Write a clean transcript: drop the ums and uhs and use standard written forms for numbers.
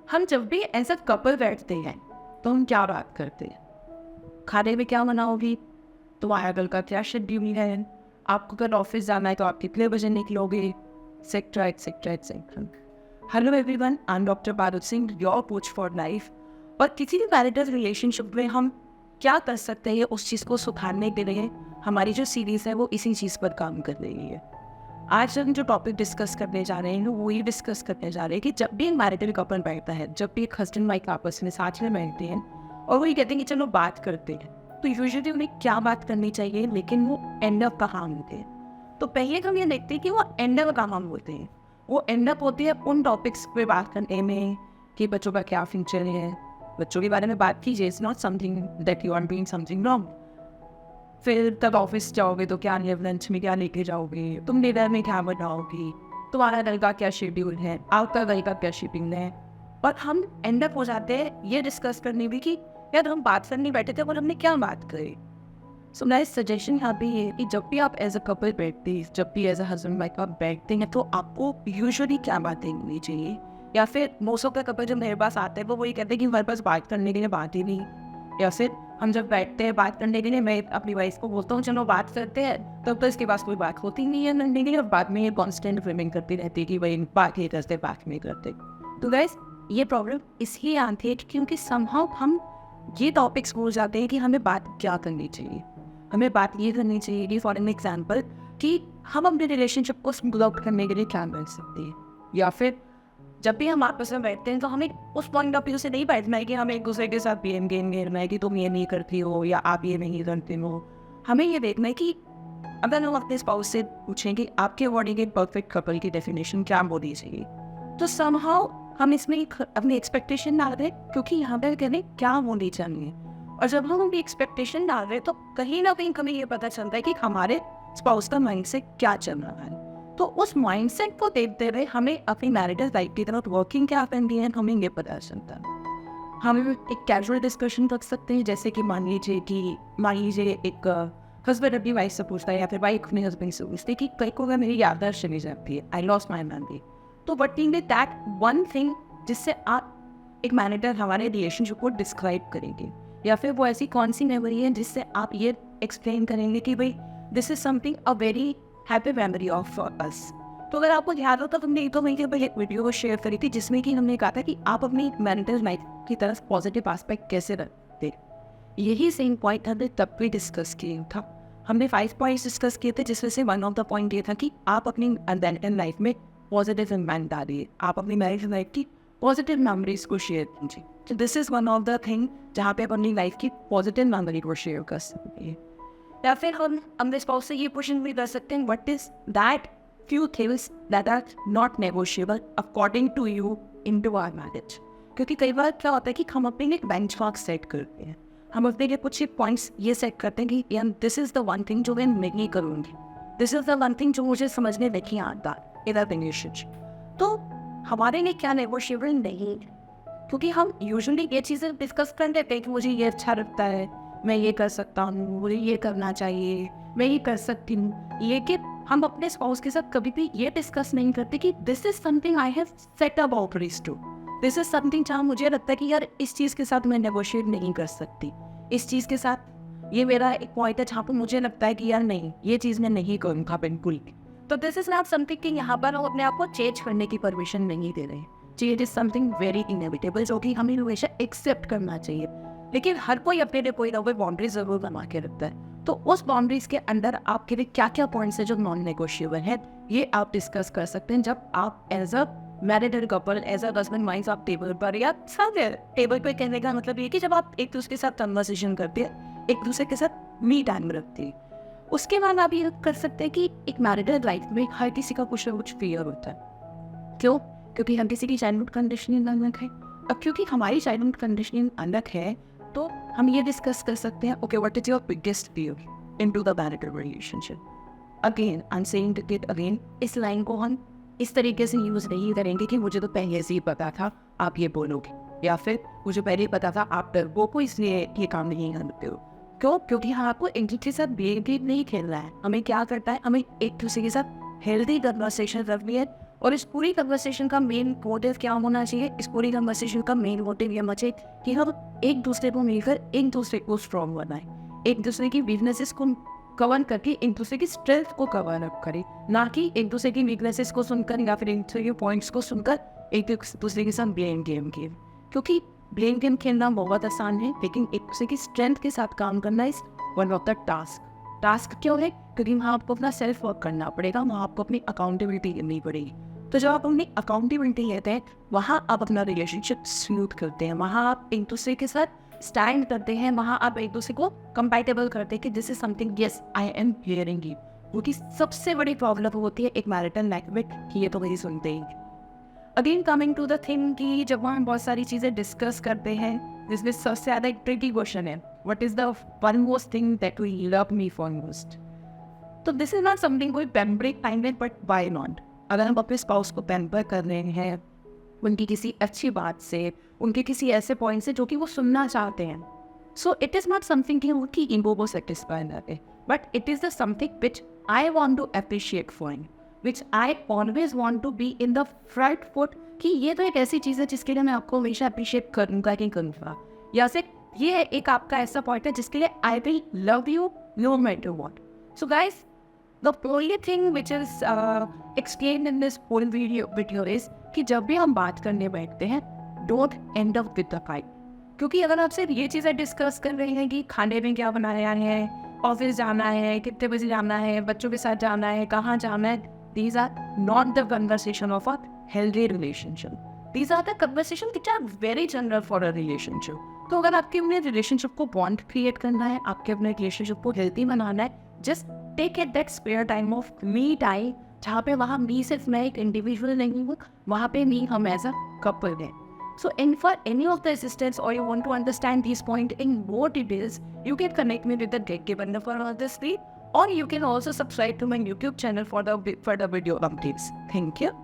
हम जब भी एज अ कपल बैठते हैं तो हम क्या बात करते हैं? खाने में क्या बनाओगी, तुम्हारा कल का क्या शेड्यूल है, आपको कल ऑफिस जाना है तो आप कितने बजे निकलोगे, etcetera etcetera etcetera. Hello everyone, I am doctor Badal Singh, your coach for life. और किसी भी मैरिटल रिलेशनशिप में हम क्या कर सकते हैं उस चीज़ को सुधारने के लिए हमारी जो सीरीज़ है वो इसी चीज़ पर काम कर रही है। आज हम जो टॉपिक डिस्कस करने जा रहे हैं वो ये डिस्कस करने जा रहे हैं कि जब भी एक मैरिटल कपल बैठता है, जब भी एक हस्बैंड वाइफ आपस में साथ में बैठते हैं और वो ये कहते हैं कि चलो बात करते हैं, तो यूजुअली उन्हें क्या बात करनी चाहिए, लेकिन वो एंड अप कहाँ होते हैं। तो पहले हम ये देखते हैं कि वो एंड अप कहाँ होते हैं। वो एंड अप होते हैं उन टॉपिक्स पे बात करने में कि बच्चों का क्या फ्यूचर है, बच्चों के बारे में बात कीजिए। It's not something that you are doing something wrong. फिर तब ऑफिस जाओगे तो क्या लंच में क्या लेके जाओगे, तुम डिनर में क्या बनाओगी, तुम्हारा घर का क्या शेड्यूल है, आपका घर का क्या शेड्यूल है। और हम एंड अप हो जाते हैं ये डिस्कस करने भी कि यार हम बात करने बैठे थे और हमने क्या बात करी। सो मेरा सजेशन यहाँ पे है कि जब भी आप एज अ कपल बैठते हैं, जब भी एज अ हस्बैंड वाइफ आप बैठते हैं, तो आपको यूजुअली क्या बातें करनी चाहिए। या फिर मोस्ट ऑफ द कपल जब मेरे पास आते हैं वो वही कहते हैं कि हमारे पास बात करने के लिए बात ही नहीं। या फिर हम जब बैठते हैं बात करने के लिए, मैं अपनी वाइफ को बोलता हूँ चलो बात करते हैं, तब तो इसके पास कोई बात होती नहीं है करने के लिए। और बाद में ये कॉन्स्टेंट फ्रेमिंग करती रहती है कि भाई बात नहीं करते, बात नहीं करते। तो गाइस ये प्रॉब्लम इसलिए आती है क्योंकि समहाउ हम ये टॉपिक्स भूल जाते हैं कि हमें बात क्या करनी चाहिए। हमें बात ये करनी चाहिए कि फॉर एन एग्जाम्पल कि हम अपने रिलेशनशिप को स्मूथ आउट करने के लिए क्या कर सकते हैं। या फिर जब भी हम आपस में बैठते हैं तो हमें उस पॉइंट ऑफ व्यू से नहीं बैठना है कि हमें एक दूसरे के साथ गेम खेलना है कि तुम ये नहीं करती हो या आप ये नहीं करते हो। हमें ये देखना है कि अगर हम अपने स्पाउस से पूछें कि आपके अकॉर्डिंग एक परफेक्ट कपल की डेफिनेशन क्या होनी चाहिए, तो समहाउ हम इसमें अपनी एक्सपेक्टेशन डाल रहे हैं, क्योंकि यहाँ पर कहने क्या होनी चाहिए। और जब हम अपनी एक्सपेक्टेशन डाल रहे हैं तो कहीं ना कहीं हमें ये पता चलता है कि हमारे स्पाउस का माइंड से क्या चल रहा है। तो उस माइंडसेट को देखते हुए हमें अपनी मैरिटल लाइफ की तरफ वर्किंग क्या करनी है हमें ये पता चलता है। हम एक कैजुअल डिस्कशन कर सकते हैं, जैसे कि मान लीजिए एक हस्बैंड अपनी वाइफ से पूछता है या फिर वाइफ अपने हस्बैंड से पूछती है कि कई को अगर मेरी याददाश्त चली जाती है, आई लॉस्ट माई मेमोरी, तो what is that one thing जिससे आप एक मैरिटल हमारे रिलेशनशिप को डिस्क्राइब करेंगे। या फिर वो ऐसी कौन सी मेमोरी है जिससे आप ये एक्सप्लेन करेंगे कि भाई this is something a very happy memory of us. तो अगर आपको याद हो तो हमने एक महीने एक वीडियो को शेयर करी थी जिसमें कि हमने कहा था कि आप अपनी मैरिटल लाइफ की तरफ पॉजिटिव एस्पेक्ट कैसे रखते। यही सेम पॉइंट हमने तब भी डिस्कस किया था। हमने 5 पॉइंट्स डिस्कस किए थे, जिसमें से वन ऑफ द पॉइंट ये था कि आप अपनी मैरिटल लाइफ में पॉजिटिव इम्पैक्ट डालिए, आप अपनी मैरिटल लाइफ की पॉजिटिव मेमोरीज को शेयर कीजिए। तो this is one of the thing जहाँ पे आप अपनी लाइफ की पॉजिटिव मेमोरी को शेयर कर सकते हैं। या फिर हम अपने स्पाउस से ये क्वेश्चन भी कर सकते हैं, what is that few things that are not negotiable according to you into our marriage। क्योंकि कई बार क्या होता है कि हम अपने लिए एक बेंचमार्क सेट करते हैं, हम अपने लिए कुछ पॉइंट्स ये सेट करते हैं कि यार this is the one thing जो मैं नहीं करूँगी, this is the one thing जो मुझे समझने नहीं आता इन अ रिलेशनशिप। तो हमारे लिए क्या नेगोशिएबल नहीं है, क्योंकि हम यूजुअली ये चीज़ें डिस्कस कर लेते हैं कि मुझे ये अच्छा लगता है, मैं ये कर सकता हूँ, मुझे ये करना चाहिए, मैं ये कर सकती हूँ। लेकिन हम अपने स्पाउस के साथ कभी भी ये डिस्कस नहीं करते कि this is something I have set a boundaries to, this is something जहाँ मुझे लगता है कि यार इस चीज़ के साथ मैं नेगोशिएट नहीं कर सकती, इस चीज़ के साथ ये मेरा एक पॉइंट है जहाँ पर मुझे लगता है कि यार नहीं, ये चीज़ मैं नहीं करूँगा बिल्कुल। तो दिस इज नॉट समथिंग कि यहाँ पर हम अपने आप को चेंज करने की परमिशन नहीं दे रहे हैं। Change is something very inevitable जो कि हमें हमेशा एक्सेप्ट करना चाहिए। लेकिन हर कोई अपने लिए कोई ना कोई बाउंड्री जरूर बना के रखता है। तो उस बाउंड्रीज के अंदर आपके लिए क्या क्या पॉइंट्स है जो नॉन नेगोशिएबल है, ये आप डिस्कस कर सकते हैं जब आप as a married couple, as a husband wife आप टेबल पर या सब टेबल पर कहने का मतलब ये कि जब आप एक दूसरे के साथ कन्वर्सेशन करते हैं, एक दूसरे के साथ मी टाइम रखते हैं। उसके बाद आप ये कर सकते हैं कि एक मैरिड लाइफ में हर किसी का कुछ ना कुछ फियर होता है। क्यों? क्योंकि हर किसी की चाइल्डहुड कंडीशनिंग अलग है। अब क्योंकि हमारी चाइल्डहुड कंडीशनिंग अलग है तो हम ये डिस्कस कर सकते हैं, okay what is your biggest fear into the marital relationship. Again I am saying it again, इस लाइन को हम इस तरीके से यूज नहीं करेंगे कि मुझे तो पहले से ही पता था आप ये बोलोगे, या फिर मुझे पहले ही पता था आप डरपोक को इसलिए ये काम नहीं करते हो। क्यों? क्योंकि हाँ, आपको एक दूसरे के साथ गेम नहीं खेलना है। हमें क्या करता है, हमें एक दूसरे के साथ हेल्दी कन्वर्सेशन रखनी है और इस पूरी कन्वर्सेशन का मेन मोटिव क्या होना चाहिए? इस पूरी कन्वर्सेशन का मेन मोटिव ये होना चाहिए कि हम एक दूसरे को मिलकर एक दूसरे को स्ट्रॉन्ग बनाएं, एक दूसरे की वीकनेसेस को कवर करके एक दूसरे की स्ट्रेंथ को कवर अप करें, ना कि एक दूसरे की वीकनेसेस को सुनकर या फिर एक दूसरे के पॉइंट्स को सुनकर एक दूसरे के साथ ब्लेम गेम खेल। क्योंकि ब्लेम गेम खेलना बहुत आसान है, लेकिन एक दूसरे की स्ट्रेंथ के साथ काम करना is one of the task क्यों है? क्योंकि वहाँ आपको अपना सेल्फ वर्क करना पड़ेगा, वहाँ आपको अपनी अकाउंटेबिलिटी करनी पड़ेगी। तो जब आप अपनी अकाउंटेबिलिटी लेते हैं, वहाँ आप अपना रिलेशनशिप स्मूथ करते हैं, वहाँ आप एक दूसरे के साथ स्टैंड करते हैं, वहाँ आप एक दूसरे को कंपैटिबल करते हैं कि this is something, yes I am hearing you. क्योंकि सबसे बड़ी प्रॉब्लम होती है एक मैरिटल लाइफ में कि ये तो मेरी सुनते ही। Again coming to the thing कि जब हम बहुत सारी चीज़ें डिस्कस करते हैं, जिसमें सबसे ज़्यादा एक ट्रिकी क्वेश्चन है, what is the one most thing that we love me for most? तो दिस इज नॉट समथिंग कोई पैम्परिंग टाइम है, बट वाई नॉट? अगर हम अपने स्पाउस को पैम्पर कर रहे हैं उनकी किसी अच्छी बात से, उनके किसी ऐसे पॉइंट से जो कि वो सुनना चाहते हैं, so it is not something कि उनकी ईगो को सेटिस्फाई ना करे, but it is the something which I want to appreciate for him, which I always want to be in the front foot, कि ये तो एक ऐसी चीज़ है जिसके लिए मैं आपको हमेशा अप्रिशिएट करूँगा कि करूँगा, या फिर ये एक आपका ऐसा पॉइंट है जिसके लिए I will love you know matter what. So guys, the only thing which is explained in this whole video is कि जब भी हम बात करने बैठते हैं, don't end up with the fight। क्योंकि अगर आप सिर्फ ये चीज़ें डिस्कस कर रहे हैं कि खाने में क्या बनाया है, ऑफिस जाना है, कितने बजे जाना है, बच्चों के साथ जाना है, कहाँ जाना है, these are not the conversation of a healthy relationship। These are the conversation which are very general for a relationship। तो अगर आपके अपने रिलेशनशिप को बॉन्ड क्रिएट करना है, आपके अपने रिलेशनशिप को हेल्थी बनाना है, just take at that spare time of me time, जहाँ पे वहाँ मी सिर्फ मैं एक इंडिविजुअल नहीं हूँ, वहाँ पे मी हम एज अ कपल है। So and for any of the assistance or you want to understand these points in more details, you can connect me with the given number on the screen, or you can also subscribe to my YouTube channel for the video updates. Thank you.